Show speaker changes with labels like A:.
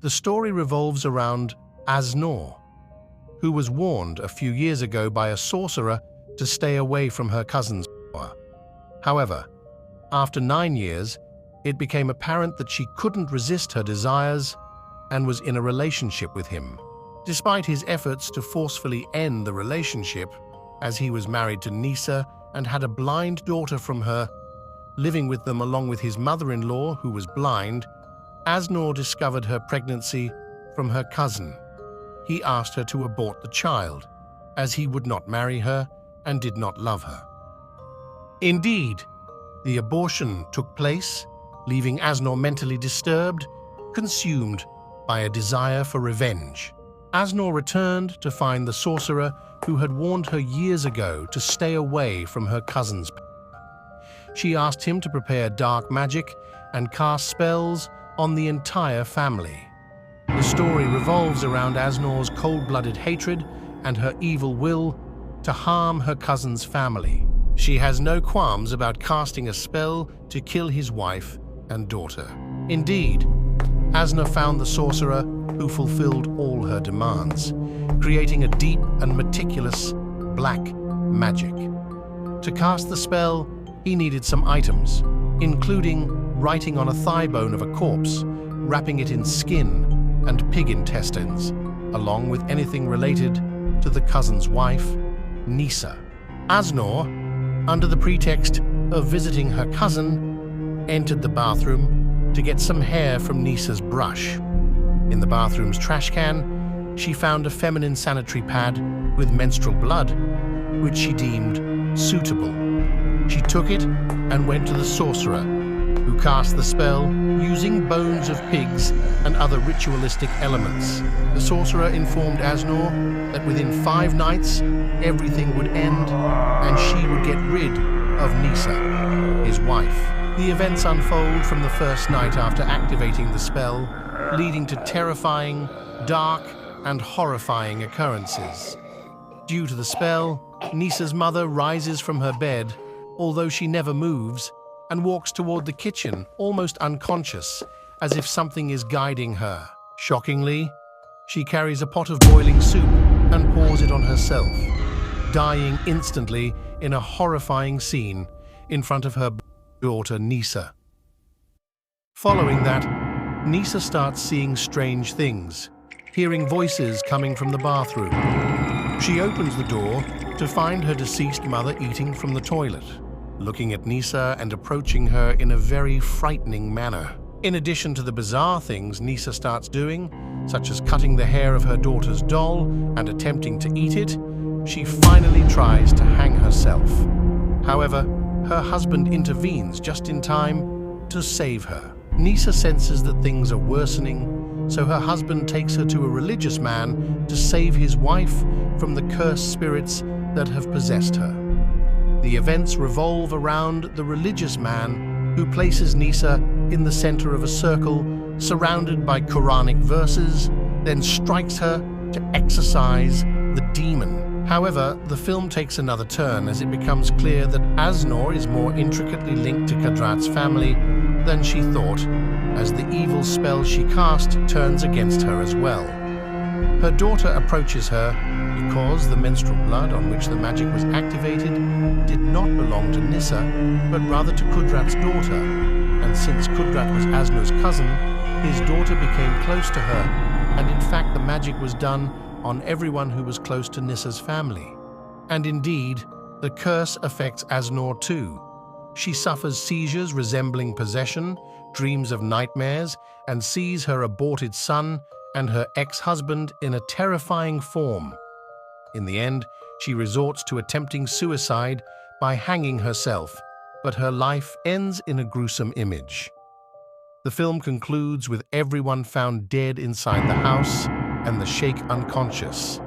A: The story revolves around Aznor, who was warned a few years ago by a sorcerer to stay away from her cousin's power. However, after 9 years, it became apparent that she couldn't resist her desires and was in a relationship with him. Despite his efforts to forcefully end the relationship, as he was married to Nisa and had a blind daughter from her, living with them along with his mother-in-law, who was blind, Aznor discovered her pregnancy from her cousin. He asked her to abort the child, as he would not marry her and did not love her. Indeed, the abortion took place, leaving Aznor mentally disturbed, consumed by a desire for revenge. Aznor returned to find the sorcerer who had warned her years ago to stay away from her cousin's power. She asked him to prepare dark magic and cast spells on the entire family. The story revolves around Aznor's cold-blooded hatred and her evil will to harm her cousin's family. She has no qualms about casting a spell to kill his wife and daughter. Indeed, Aznor found the sorcerer who fulfilled all her demands, creating a deep and meticulous black magic. To cast the spell, he needed some items, including writing on a thigh bone of a corpse, wrapping it in skin and pig intestines, along with anything related to the cousin's wife, Nisa. Aznor, under the pretext of visiting her cousin, entered the bathroom to get some hair from Nisa's brush. In the bathroom's trash can, she found a feminine sanitary pad with menstrual blood, which she deemed suitable. She took it and went to the sorcerer, who cast the spell using bones of pigs and other ritualistic elements. The sorcerer informed Aznor that within 5 nights, everything would end and she would get rid of Nisa, his wife. The events unfold from the first night after activating the spell, leading to terrifying, dark, and horrifying occurrences. Due to the spell, Nisa's mother rises from her bed, although she never moves, and walks toward the kitchen, almost unconscious, as if something is guiding her. Shockingly, she carries a pot of boiling soup and pours it on herself, dying instantly in a horrifying scene in front of her daughter Nisa. Following that, Nisa starts seeing strange things, hearing voices coming from the bathroom. She opens the door to find her deceased mother eating from the toilet, looking at Nisa and approaching her in a very frightening manner. In addition to the bizarre things Nisa starts doing, such as cutting the hair of her daughter's doll and attempting to eat it, she finally tries to hang herself. However, her husband intervenes just in time to save her. Nisa senses that things are worsening, so her husband takes her to a religious man to save his wife from the cursed spirits that have possessed her. The events revolve around the religious man who places Nisa in the center of a circle surrounded by Quranic verses, then strikes her to exorcise the demon. However, the film takes another turn as it becomes clear that Aznor is more intricately linked to Kadrat's family than she thought, as the evil spell she cast turns against her as well. Her daughter approaches her because the menstrual blood on which the magic was activated did not belong to Nisa, but rather to Qudrat's daughter, and since Qudrat was Aznor's cousin, his daughter became close to her, and in fact the magic was done on everyone who was close to Nisa's family. And indeed, the curse affects Aznor too. She suffers seizures resembling possession, dreams of nightmares, and sees her aborted son and her ex-husband in a terrifying form. In the end, she resorts to attempting suicide by hanging herself, but her life ends in a gruesome image. The film concludes with everyone found dead inside the house and the sheikh unconscious.